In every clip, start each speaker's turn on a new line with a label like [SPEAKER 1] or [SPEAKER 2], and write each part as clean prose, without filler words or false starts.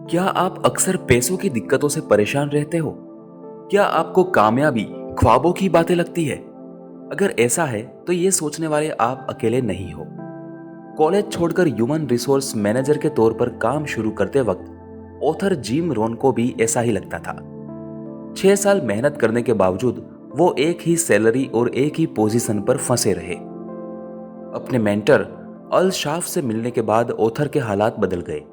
[SPEAKER 1] क्या आप अक्सर पैसों की दिक्कतों से परेशान रहते हो? क्या आपको कामयाबी ख्वाबों की बातें लगती है? अगर ऐसा है तो ये सोचने वाले आप अकेले नहीं हो। कॉलेज छोड़कर ह्यूमन रिसोर्स मैनेजर के तौर पर काम शुरू करते वक्त ऑथर जिम रोहन को भी ऐसा ही लगता था। 6 साल मेहनत करने के बावजूद वो एक ही सैलरी और एक ही पोजीशन पर फंसे रहे। अपने मेंटर अल शाफ से मिलने के बाद ऑथर के हालात बदल गए।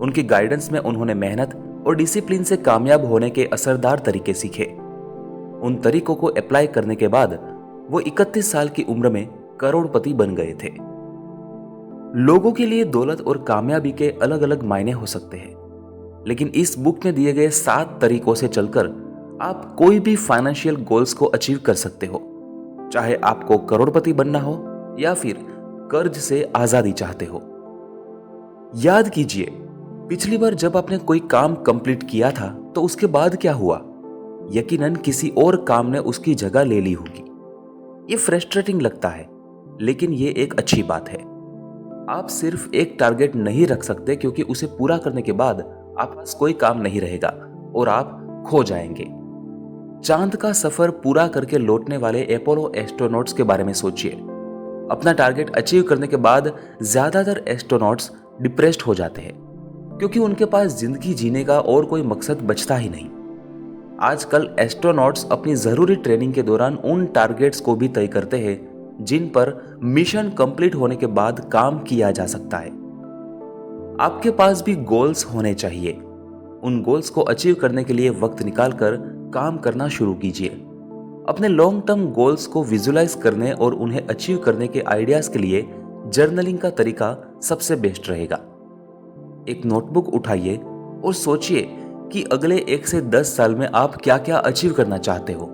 [SPEAKER 1] उनकी गाइडेंस में उन्होंने मेहनत और डिसिप्लिन से कामयाब होने के असरदार तरीके सीखे। उन तरीकों को अप्लाई करने के बाद वो 31 साल की उम्र में करोड़पति बन गए थे। लोगों के लिए दौलत और कामयाबी के अलग अलग मायने हो सकते हैं, लेकिन इस बुक में दिए गए 7 तरीकों से चलकर आप कोई भी फाइनेंशियल गोल्स को अचीव कर सकते हो, चाहे आपको करोड़पति बनना हो या फिर कर्ज से आजादी चाहते हो। याद कीजिए, पिछली बार जब आपने कोई काम कंप्लीट किया था तो उसके बाद क्या हुआ? यकीनन किसी और काम ने उसकी जगह ले ली होगी। ये फ्रस्ट्रेटिंग लगता है, लेकिन ये एक अच्छी बात है। आप सिर्फ एक टारगेट नहीं रख सकते, क्योंकि उसे पूरा करने के बाद आपके पास कोई काम नहीं रहेगा और आप खो जाएंगे। चांद का सफर पूरा करके लौटने वाले अपोलो एस्ट्रोनॉट्स के बारे में सोचिए। अपना टारगेट अचीव करने के बाद ज्यादातर एस्ट्रोनॉट्स डिप्रेस्ड हो जाते हैं, क्योंकि उनके पास जिंदगी जीने का और कोई मकसद बचता ही नहीं। आजकल एस्ट्रोनॉट्स अपनी जरूरी ट्रेनिंग के दौरान उन टारगेट्स को भी तय करते हैं जिन पर मिशन कंप्लीट होने के बाद काम किया जा सकता है। आपके पास भी गोल्स होने चाहिए। उन गोल्स को अचीव करने के लिए वक्त निकालकर काम करना शुरू कीजिए। अपने लॉन्ग टर्म गोल्स को विजुलाइज करने और उन्हें अचीव करने के आइडियाज के लिए जर्नलिंग का तरीका सबसे बेस्ट रहेगा। एक नोटबुक उठाइए और सोचिए कि अगले 1 से 10 साल में आप क्या क्या अचीव करना चाहते हो।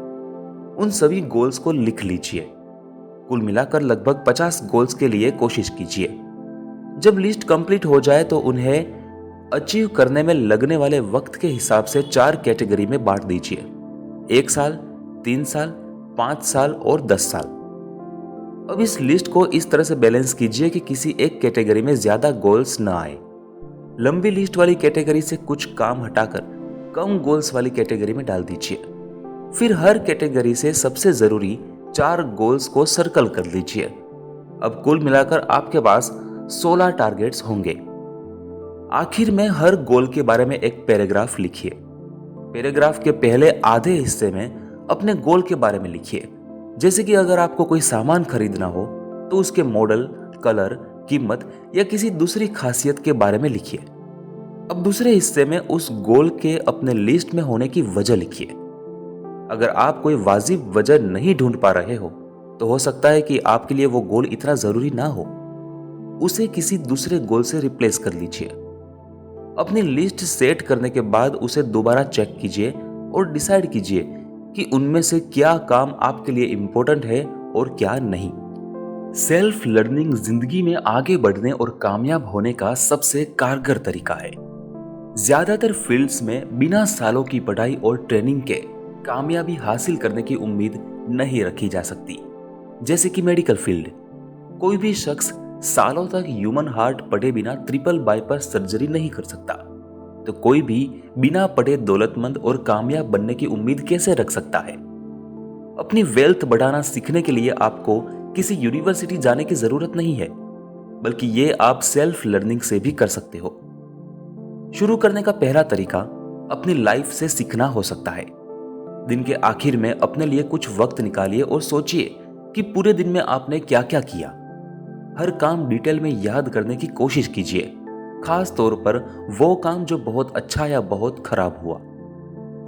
[SPEAKER 1] उन सभी गोल्स को लिख लीजिए। कुल मिलाकर लगभग 50 गोल्स के लिए कोशिश कीजिए। जब लिस्ट कंप्लीट हो जाए तो उन्हें अचीव करने में लगने वाले वक्त के हिसाब से 4 कैटेगरी में बांट दीजिए: 1 साल, 3 साल, 5 साल और 10 साल। अब इस लिस्ट को इस तरह से बैलेंस कीजिए कि किसी एक कैटेगरी में ज्यादा गोल्स न आए। लंबी लिस्ट वाली कैटेगरी से कुछ काम हटाकर कम गोल्स वाली कैटेगरी में डाल दीजिए। फिर हर कैटेगरी से सबसे जरूरी 4 गोल्स को सर्कल कर लीजिए। अब कुल मिलाकर आपके पास 16 टारगेट्स होंगे। आखिर में हर गोल के बारे में एक पैराग्राफ लिखिए। पैराग्राफ के पहले आधे हिस्से में अपने गोल के बारे में लिखिए। जैसे कि अगर आपको कोई सामान खरीदना हो तो उसके मॉडल, कलर, कीमत या किसी दूसरी खासियत के बारे में लिखिए। अब दूसरे हिस्से में उस गोल के अपने लिस्ट में होने की वजह लिखिए। अगर आप कोई वाजिब वजह नहीं ढूंढ पा रहे हो तो हो सकता है कि आपके लिए वो गोल इतना जरूरी ना हो। उसे किसी दूसरे गोल से रिप्लेस कर लीजिए। अपनी लिस्ट सेट करने के बाद उसे दोबारा चेक कीजिए और डिसाइड कीजिए कि उनमें से क्या काम आपके लिए इंपॉर्टेंट है और क्या नहीं। सेल्फ लर्निंग जिंदगी में आगे बढ़ने और कामयाब होने का सबसे कारगर तरीका है। ज्यादातर फील्ड्स में बिना सालों की पढ़ाई और ट्रेनिंग के कामयाबी हासिल करने की उम्मीद नहीं रखी जा सकती। जैसे कि मेडिकल फील्ड, कोई भी शख्स सालों तक ह्यूमन हार्ट पढ़े बिना ट्रिपल बाईपास सर्जरी नहीं कर सकता, तो कोई भी बिना पढ़े दौलतमंद और कामयाब बनने की उम्मीद कैसे रख सकता है? अपनी वेल्थ बढ़ाना सीखने के लिए आपको किसी यूनिवर्सिटी जाने की जरूरत नहीं है, बल्कि ये आप सेल्फ लर्निंग से भी कर सकते हो। शुरू करने का पहला तरीका अपनी लाइफ से सीखना हो सकता है। दिन के आखिर में अपने लिए कुछ वक्त निकालिए और सोचिए कि पूरे दिन में आपने क्या क्या किया। हर काम डिटेल में याद करने की कोशिश कीजिए, खास तौर पर वो काम जो बहुत अच्छा या बहुत खराब हुआ।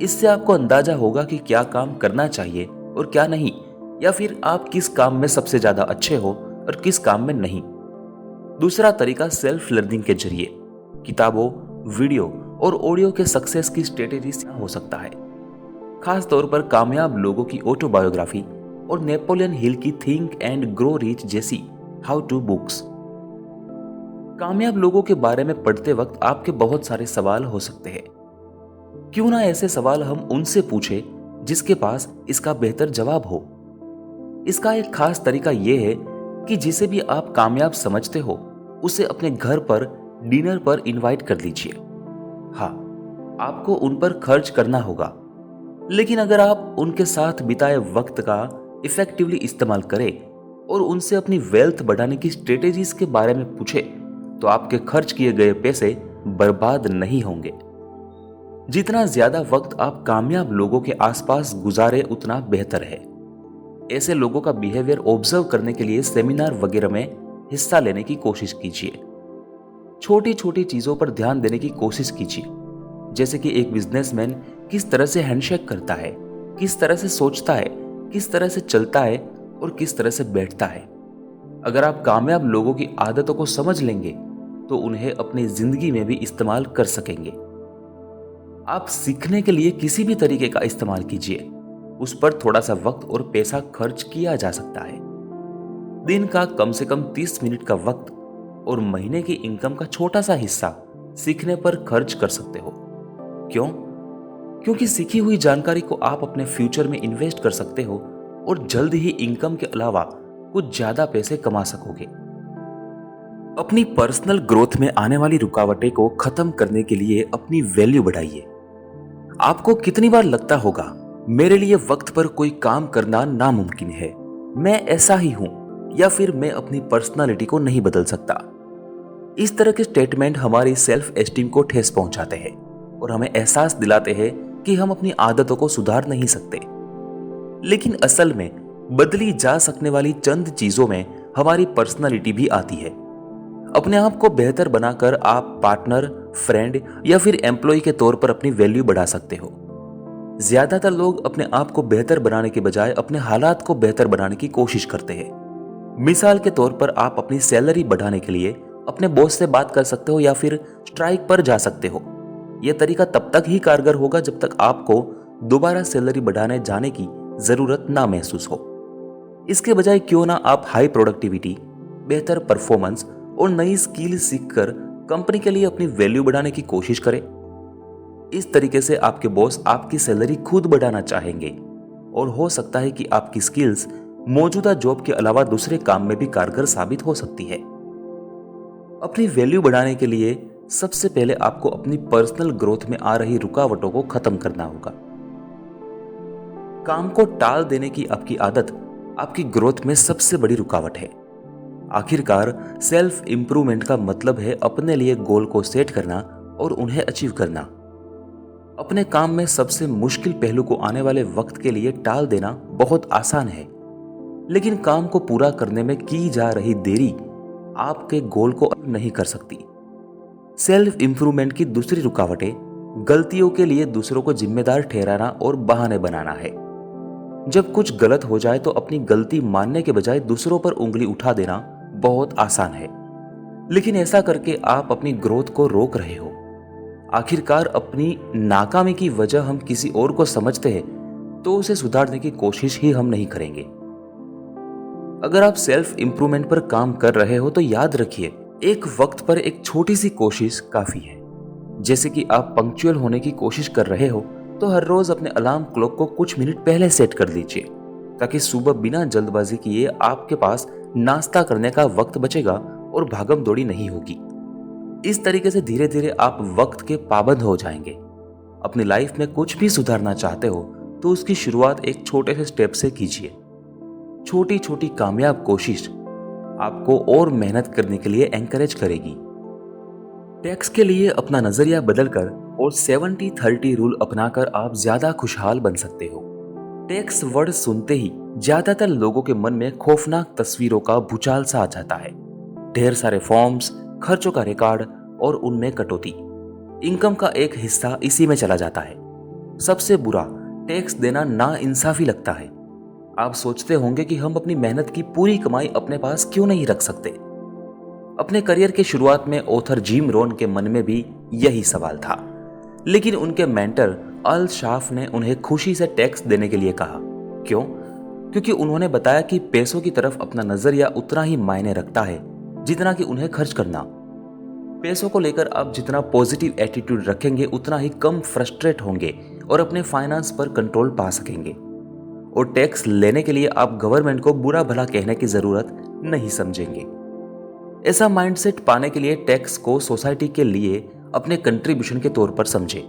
[SPEAKER 1] इससे आपको अंदाजा होगा कि क्या काम करना चाहिए और क्या नहीं, या फिर आप किस काम में सबसे ज्यादा अच्छे हो और किस काम में नहीं। दूसरा तरीका सेल्फ लर्निंग के जरिए किताबों, वीडियो और ऑडियो के सक्सेस की स्ट्रेटेजी से हो सकता है। खास तौर पर कामयाब लोगों की ऑटोबायोग्राफी और नेपोलियन हिल की थिंक एंड ग्रो रिच जैसी हाउ टू बुक्स। कामयाब लोगों के बारे में पढ़ते वक्त आपके बहुत सारे सवाल हो सकते हैं। क्यों ना ऐसे सवाल हम उनसे पूछें जिसके पास इसका बेहतर जवाब हो। इसका एक खास तरीका यह है कि जिसे भी आप कामयाब समझते हो उसे अपने घर पर डिनर पर इनवाइट कर लीजिए। हाँ, आपको उन पर खर्च करना होगा, लेकिन अगर आप उनके साथ बिताए वक्त का इफेक्टिवली इस्तेमाल करें और उनसे अपनी वेल्थ बढ़ाने की स्ट्रेटेजीज के बारे में पूछें, तो आपके खर्च किए गए पैसे बर्बाद नहीं होंगे। जितना ज्यादा वक्त आप कामयाब लोगों के आसपास गुजारे उतना बेहतर है। ऐसे लोगों का बिहेवियर ऑब्जर्व करने के लिए सेमिनार वगैरह में हिस्सा लेने की कोशिश कीजिए। छोटी छोटी चीजों पर ध्यान देने की कोशिश कीजिए, जैसे कि एक बिजनेसमैन किस तरह से हैंडशेक करता है, किस तरह से सोचता है, किस तरह से चलता है और किस तरह से बैठता है। अगर आप कामयाब लोगों की आदतों को समझ लेंगे तो उन्हें अपनी जिंदगी में भी इस्तेमाल कर सकेंगे। आप सीखने के लिए किसी भी तरीके का इस्तेमाल कीजिए, उस पर थोड़ा सा वक्त और पैसा खर्च किया जा सकता है। दिन का कम से कम 30 मिनट का वक्त और महीने की इनकम का छोटा सा हिस्सा सीखने पर खर्च कर सकते हो। क्यों? क्योंकि सीखी हुई जानकारी को आप अपने फ्यूचर में इन्वेस्ट कर सकते हो और जल्द ही इनकम के अलावा कुछ ज्यादा पैसे कमा सकोगे। अपनी पर्सनल ग्रोथ में आने वाली रुकावटें को खत्म करने के लिए अपनी वैल्यू बढ़ाइए। आपको कितनी बार लगता होगा, मेरे लिए वक्त पर कोई काम करना नामुमकिन है, मैं ऐसा ही हूं, या फिर मैं अपनी पर्सनालिटी को नहीं बदल सकता। इस तरह के स्टेटमेंट हमारी सेल्फ एस्टीम को ठेस पहुंचाते हैं और हमें एहसास दिलाते हैं कि हम अपनी आदतों को सुधार नहीं सकते। लेकिन असल में बदली जा सकने वाली चंद चीजों में हमारी पर्सनालिटी भी आती है। अपने आप को बेहतर बनाकर आप पार्टनर, फ्रेंड या फिर एम्प्लॉय के तौर पर अपनी वैल्यू बढ़ा सकते हो। ज्यादातर लोग अपने आप को बेहतर बनाने के बजाय अपने हालात को बेहतर बनाने की कोशिश करते हैं। मिसाल के तौर पर आप अपनी सैलरी बढ़ाने के लिए अपने बॉस से बात कर सकते हो या फिर स्ट्राइक पर जा सकते हो। यह तरीका तब तक ही कारगर होगा जब तक आपको दोबारा सैलरी बढ़ाने जाने की जरूरत ना महसूस हो। इसके बजाय क्यों ना आप हाई प्रोडक्टिविटी, बेहतर परफॉर्मेंस और नई स्किल सीखकर कंपनी के लिए अपनी वैल्यू बढ़ाने की कोशिश करें। इस तरीके से आपके बॉस आपकी सैलरी खुद बढ़ाना चाहेंगे और हो सकता है कि आपकी स्किल्स मौजूदा जॉब के अलावा दूसरे काम में भी कारगर साबित हो सकती है। अपनी वैल्यू बढ़ाने के लिए सबसे पहले आपको अपनी पर्सनल ग्रोथ में आ रही रुकावटों को खत्म करना होगा। काम को टाल देने की आपकी आदत आपकी ग्रोथ में सबसे बड़ी रुकावट है। आखिरकार सेल्फ इंप्रूवमेंट का मतलब है अपने लिए गोल को सेट करना और उन्हें अचीव करना। अपने काम में सबसे मुश्किल पहलू को आने वाले वक्त के लिए टाल देना बहुत आसान है, लेकिन काम को पूरा करने में की जा रही देरी आपके गोल को अचीव नहीं कर सकती। सेल्फ इंप्रूवमेंट की दूसरी रुकावटें गलतियों के लिए दूसरों को जिम्मेदार ठहराना और बहाने बनाना है। जब कुछ गलत हो जाए तो अपनी गलती मानने के बजाय दूसरों पर उंगली उठा देना बहुत आसान है, लेकिन ऐसा करके आप अपनी ग्रोथ को रोक रहे हो। आखिरकार अपनी नाकामी की वजह हम किसी और को समझते हैं तो उसे सुधारने की कोशिश ही हम नहीं करेंगे। अगर आप सेल्फ इंप्रूवमेंट पर काम कर रहे हो तो याद रखिए, एक वक्त पर एक छोटी सी कोशिश काफी है। जैसे कि आप पंक्चुअल होने की कोशिश कर रहे हो तो हर रोज अपने अलार्म क्लॉक को कुछ मिनट पहले सेट कर लीजिए, ताकि सुबह बिना जल्दबाजी किए आपके पास नाश्ता करने का वक्त बचेगा और भागम दौड़ी नहीं होगी। इस तरीके से धीरे धीरे आप वक्त के पाबंद हो जाएंगे। अपनी लाइफ में कुछ भी सुधारना चाहते हो तो उसकी शुरुआत एक छोटे से स्टेप से कीजिए। छोटी छोटी कामयाब कोशिश आपको और मेहनत करने के लिए एनकरेज करेगी। टैक्स के लिए अपना नजरिया बदलकर और 70-30 रूल अपनाकर आप ज्यादा खुशहाल बन सकते हो। टैक्स वर्ड सुनते ही ज्यादातर लोगों के मन में खौफनाक तस्वीरों का भूचाल सा आ जाता है। ढेर सारे फॉर्म्स, खर्चों का रिकॉर्ड और उनमें कटौती। इनकम का एक हिस्सा इसी में चला जाता है। सबसे बुरा, टैक्स देना नाइंसाफी लगता है। आप सोचते होंगे कि हम अपनी मेहनत की पूरी कमाई अपने पास क्यों नहीं रख सकते। अपने करियर के शुरुआत में ऑथर जिम रोहन के मन में भी यही सवाल था, लेकिन उनके मेंटर अल शाफ ने उन्हें खुशी से टैक्स देने के लिए कहा। क्यों? क्योंकि उन्होंने बताया कि पैसों की तरफ अपना नजरिया उतना ही मायने रखता है जितना कि उन्हें खर्च करना। पैसों को लेकर आप जितना पॉजिटिव एटीट्यूड रखेंगे उतना ही कम फ्रस्ट्रेट होंगे और अपने फाइनेंस पर कंट्रोल पा सकेंगे। और टैक्स लेने के लिए आप गवर्नमेंट को बुरा भला कहने की जरूरत नहीं समझेंगे। ऐसा माइंडसेट पाने के लिए टैक्स को सोसाइटी के लिए अपने कंट्रीब्यूशन के तौर पर समझें।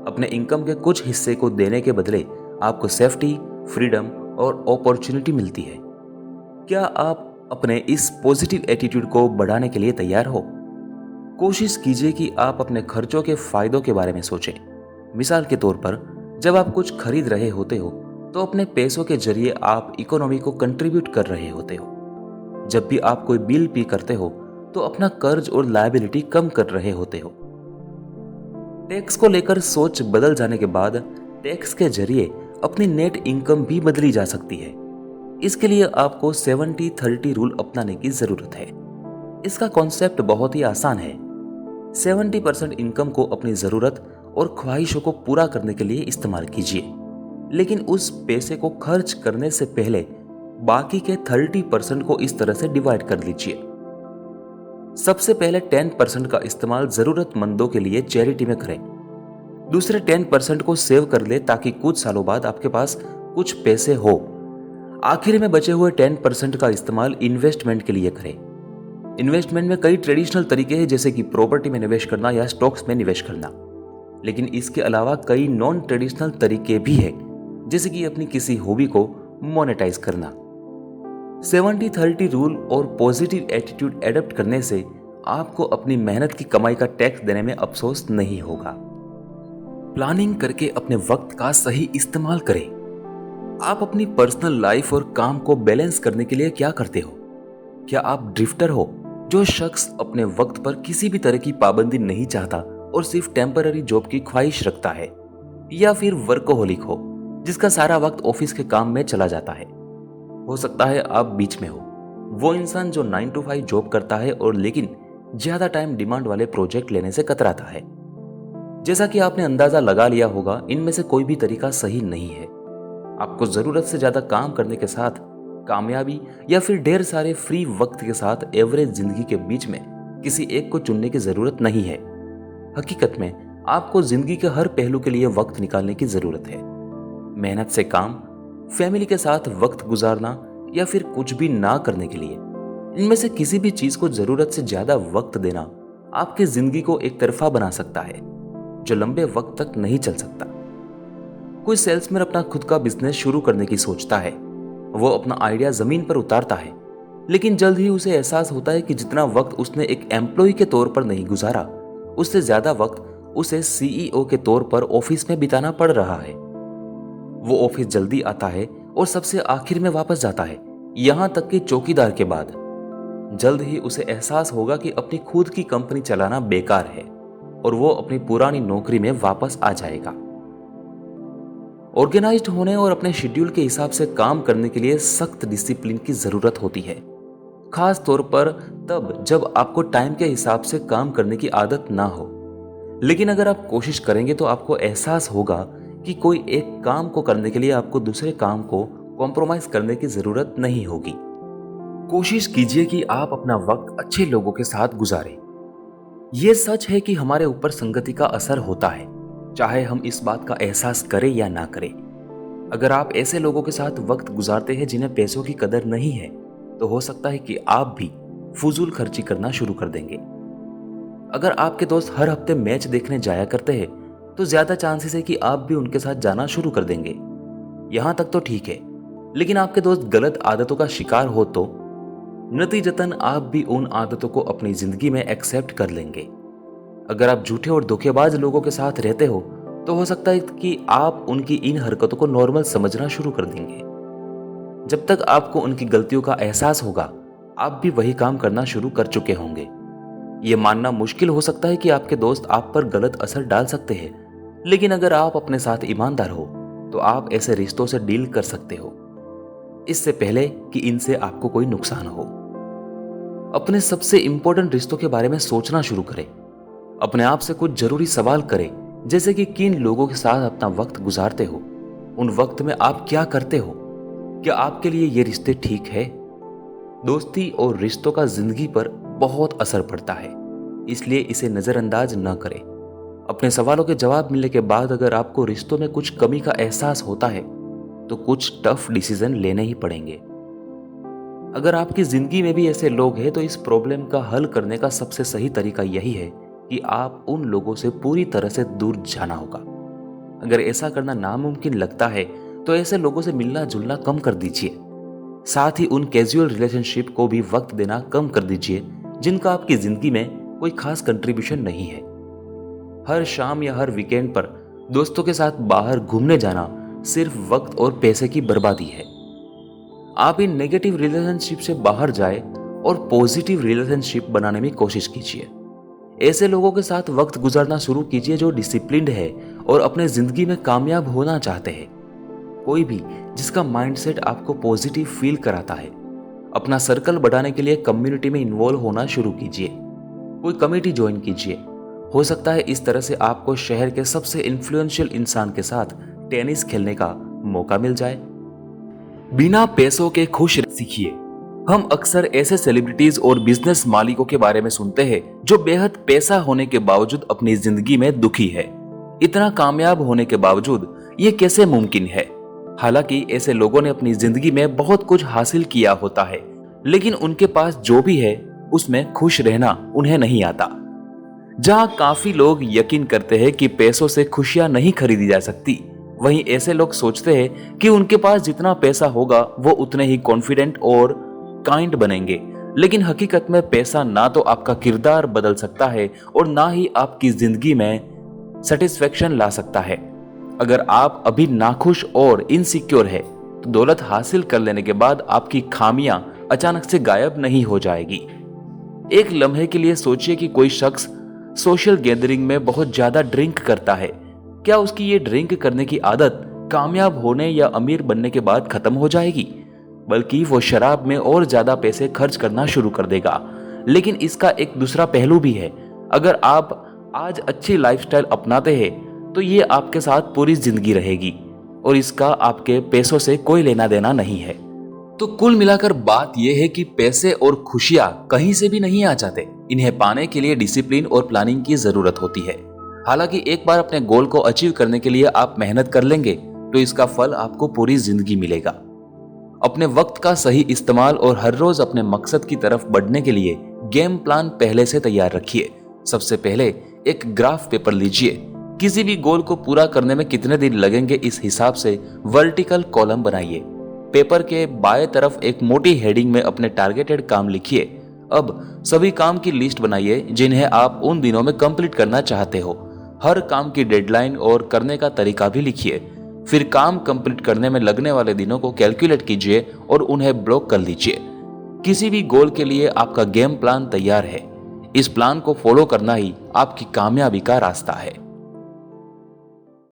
[SPEAKER 1] अपने इनकम के कुछ हिस्से को देने के बदले आपको सेफ्टी, फ्रीडम और अपॉर्चुनिटी मिलती है। क्या आप अपने इस पॉजिटिव एटीट्यूड को बढ़ाने के लिए तैयार हो? कोशिश कीजिए कि आप अपने खर्चों के फायदों के बारे में सोचें। मिसाल के तौर पर, जब आप कुछ खरीद रहे होते हो तो अपने पैसों के जरिए आप इकोनॉमी को कंट्रीब्यूट कर रहे होते हो। जब भी आप कोई बिल पे करते हो तो अपना कर्ज और लायबिलिटी कम कर रहे होते हो। टैक्स को लेकर सोच बदल जाने के बाद टैक्स के जरिए अपनी नेट इनकम भी बदली जा सकती है। इसके लिए आपको 70-30 रूल अपनाने की जरूरत है। इसका कॉन्सेप्ट बहुत ही आसान है। 70% इनकम को अपनी जरूरत और ख्वाहिशों को पूरा करने के लिए इस्तेमाल कीजिए, लेकिन उस पैसे को खर्च करने से पहले बाकी के 30% को इस तरह से डिवाइड कर लीजिए। सबसे पहले 10% का इस्तेमाल जरूरतमंदों के लिए चैरिटी में करें। दूसरे 10% को सेव कर ले ताकि कुछ सालों बाद आपके पास कुछ पैसे हो। आखिर में बचे हुए 10% का इस्तेमाल इन्वेस्टमेंट के लिए करें। इन्वेस्टमेंट में कई ट्रेडिशनल तरीके हैं, जैसे कि प्रॉपर्टी में निवेश करना या स्टॉक्स में निवेश करना, लेकिन इसके अलावा कई नॉन ट्रेडिशनल तरीके भी हैं, जैसे कि अपनी किसी हॉबी को मोनेटाइज करना। 70-30 रूल और पॉजिटिव एटीट्यूड एडप्ट करने से आपको अपनी मेहनत की कमाई का टैक्स देने में अफसोस नहीं होगा। प्लानिंग करके अपने वक्त का सही इस्तेमाल करें। आप अपनी पर्सनल लाइफ और काम को बैलेंस करने के लिए क्या करते हो? क्या आप ड्रिफ्टर हो, जो शख्स अपने वक्त पर किसी भी तरह की पाबंदी नहीं चाहता और सिर्फ टेम्पररी जॉब की ख्वाहिश रखता है? या फिर वर्कोहोलिक हो, जिसका सारा वक्त ऑफिस के काम में चला जाता है? हो सकता है आप बीच में हो, वो इंसान जो 9 to 5 जॉब करता है और लेकिन ज्यादा टाइम डिमांड वाले प्रोजेक्ट लेने से कतराता है। जैसा कि आपने अंदाजा लगा लिया होगा, इनमें से कोई भी तरीका सही नहीं है। आपको जरूरत से ज्यादा काम करने के साथ कामयाबी या फिर ढेर सारे फ्री वक्त के साथ एवरेज जिंदगी के बीच में किसी एक को चुनने की जरूरत नहीं है। हकीकत में आपको जिंदगी के हर पहलू के लिए वक्त निकालने की जरूरत है। मेहनत से काम, फैमिली के साथ वक्त गुजारना या फिर कुछ भी ना करने के लिए, इनमें से किसी भी चीज को जरूरत से ज्यादा वक्त देना आपकी जिंदगी को एक तरफा बना सकता है, जो लंबे वक्त तक नहीं चल सकता। कोई सेल्समैन अपना खुद का बिजनेस शुरू करने की सोचता है। वो अपना आइडिया जमीन पर उतारता है, लेकिन जल्द ही उसे एहसास होता है कि जितना वक्त उसने एक एम्प्लॉय के तौर पर नहीं गुजारा, उससे ज्यादा वक्त उसे सीईओ के तौर पर ऑफिस में बिताना पड़ रहा है। वो ऑफिस जल्दी आता है और सबसे आखिर में वापस जाता है, यहां तक कि चौकीदार के बाद। जल्द ही उसे एहसास होगा कि अपनी खुद की कंपनी चलाना बेकार है और वो अपनी पुरानी नौकरी में वापस आ जाएगा। ऑर्गेनाइज्ड होने और अपने शेड्यूल के हिसाब से काम करने के लिए सख्त डिसिप्लिन की जरूरत होती है, खास तौर पर तब जब आपको टाइम के हिसाब से काम करने की आदत ना हो। लेकिन अगर आप कोशिश करेंगे तो आपको एहसास होगा कि कोई एक काम को करने के लिए आपको दूसरे काम को कॉम्प्रोमाइज करने की जरूरत नहीं होगी। कोशिश कीजिए कि आप अपना वक्त अच्छे लोगों के साथ गुजारें। यह सच है कि हमारे ऊपर संगति का असर होता है, चाहे हम इस बात का एहसास करें या ना करें। अगर आप ऐसे लोगों के साथ वक्त गुजारते हैं जिन्हें पैसों की कदर नहीं है, तो हो सकता है कि आप भी फजूल खर्ची करना शुरू कर देंगे। अगर आपके दोस्त हर हफ्ते मैच देखने जाया करते हैं, तो ज्यादा चांसेस है कि आप भी उनके साथ जाना शुरू कर देंगे। यहां तक तो ठीक है, लेकिन आपके दोस्त गलत आदतों का शिकार हो तो नतीजतन आप भी उन आदतों को अपनी जिंदगी में एक्सेप्ट कर लेंगे। अगर आप झूठे और धोखेबाज लोगों के साथ रहते हो, तो हो सकता है कि आप उनकी इन हरकतों को नॉर्मल समझना शुरू कर देंगे। जब तक आपको उनकी गलतियों का एहसास होगा, आप भी वही काम करना शुरू कर चुके होंगे। ये मानना मुश्किल हो सकता है कि आपके दोस्त आप पर गलत असर डाल सकते हैं, लेकिन अगर आप अपने साथ ईमानदार हो तो आप ऐसे रिश्तों से डील कर सकते हो, इससे पहले कि इनसे आपको कोई नुकसान हो। अपने सबसे इंपॉर्टेंट रिश्तों के बारे में सोचना शुरू करें। अपने आप से कुछ जरूरी सवाल करें, जैसे कि किन लोगों के साथ अपना वक्त गुजारते हो, उन वक्त में आप क्या करते हो, क्या आपके लिए ये रिश्ते ठीक है। दोस्ती और रिश्तों का जिंदगी पर बहुत असर पड़ता है, इसलिए इसे नजरअंदाज न करें। अपने सवालों के जवाब मिलने के बाद अगर आपको रिश्तों में कुछ कमी का एहसास होता है, तो कुछ टफ डिसीजन लेने ही पड़ेंगे। अगर आपकी जिंदगी में भी ऐसे लोग हैं, तो इस प्रॉब्लम का हल करने का सबसे सही तरीका यही है कि आप उन लोगों से पूरी तरह से दूर जाना होगा। अगर ऐसा करना नामुमकिन लगता है तो ऐसे लोगों से मिलना जुलना कम कर दीजिए। साथ ही उन कैजुअल रिलेशनशिप को भी वक्त देना कम कर दीजिए जिनका आपकी जिंदगी में कोई खास कंट्रीब्यूशन नहीं है। हर शाम या हर वीकेंड पर दोस्तों के साथ बाहर घूमने जाना सिर्फ वक्त और पैसे की बर्बादी है। आप इन नेगेटिव रिलेशनशिप से बाहर जाए और पॉजिटिव रिलेशनशिप बनाने में कोशिश कीजिए। ऐसे लोगों के साथ वक्त गुजारना शुरू कीजिए जो डिसिप्लिन्ड है और अपने जिंदगी में कामयाब होना चाहते हैं। कोई भी जिसका माइंडसेट आपको पॉजिटिव फील कराता है। अपना सर्कल बढ़ाने के लिए कम्युनिटी में इन्वॉल्व होना शुरू कीजिए। कोई कमेटी ज्वाइन कीजिए। हो सकता है इस तरह से आपको शहर के सबसे इन्फ्लुएंशियल इंसान के साथ टेनिस खेलने का मौका मिल जाए। बिना पैसों के खुश सीखिए। हम अक्सर ऐसे सेलिब्रिटीज और बिजनेस मालिकों के बारे में सुनते हैं जो बेहद पैसा होने के बावजूद अपनी जिंदगी में दुखी है। इतना कामयाब होने के बावजूद ये कैसे मुमकिन है? हालांकि ऐसे लोगों ने अपनी जिंदगी में बहुत कुछ हासिल किया होता है, लेकिन उनके पास जो भी है उसमें खुश रहना उन्हें नहीं आता। जहां काफी लोग यकीन करते हैं कि पैसों से खुशियां नहीं खरीदी जा सकती, वहीं ऐसे लोग सोचते हैं कि उनके पास जितना पैसा होगा वो उतने ही कॉन्फिडेंट और काइंड बनेंगे। लेकिन हकीकत में पैसा ना तो आपका किरदार बदल सकता है और ना ही आपकी जिंदगी में सेटिस्फेक्शन ला सकता है। अगर आप अभी नाखुश और इनसिक्योर है तो दौलत हासिल कर लेने के बाद आपकी खामियां अचानक से गायब नहीं हो जाएगी। एक लम्हे के लिए सोचिए कि कोई शख्स सोशल गैदरिंग में बहुत ज्यादा ड्रिंक करता है। क्या उसकी ये ड्रिंक करने की आदत कामयाब होने या अमीर बनने के बाद खत्म हो जाएगी? बल्कि वो शराब में और ज्यादा पैसे खर्च करना शुरू कर देगा। लेकिन इसका एक दूसरा पहलू भी है। अगर आप आज अच्छी लाइफस्टाइल अपनाते हैं तो ये आपके साथ पूरी जिंदगी रहेगी और इसका आपके पैसों से कोई लेना देना नहीं है। तो कुल मिलाकर बात यह है कि पैसे और खुशियां कहीं से भी नहीं आ जाते। इन्हें पाने के लिए डिसिप्लिन और प्लानिंग की जरूरत होती है। हालांकि एक बार अपने गोल को अचीव करने के लिए आप मेहनत कर लेंगे तो इसका फल आपको पूरी जिंदगी मिलेगा। अपने वक्त का सही इस्तेमाल और हर रोज अपने मकसद की तरफ बढ़ने के लिए गेम प्लान पहले से तैयार रखिए। सबसे पहले एक ग्राफ पेपर लीजिए। किसी भी गोल को पूरा करने में कितने दिन लगेंगे इस हिसाब से वर्टिकल कॉलम बनाइए। पेपर के बाएं तरफ एक मोटी हेडिंग में अपने टारगेटेड काम लिखिए। अब सभी काम की लिस्ट बनाइए जिन्हें आप उन दिनों में कंप्लीट करना चाहते हो। हर काम की डेडलाइन और करने का तरीका भी लिखिए। फिर काम कंप्लीट करने में लगने वाले दिनों को कैलकुलेट कीजिए और उन्हें ब्लॉक कर लीजिए। किसी भी गोल के लिए आपका गेम प्लान तैयार है। इस प्लान को फॉलो करना ही आपकी कामयाबी का रास्ता है।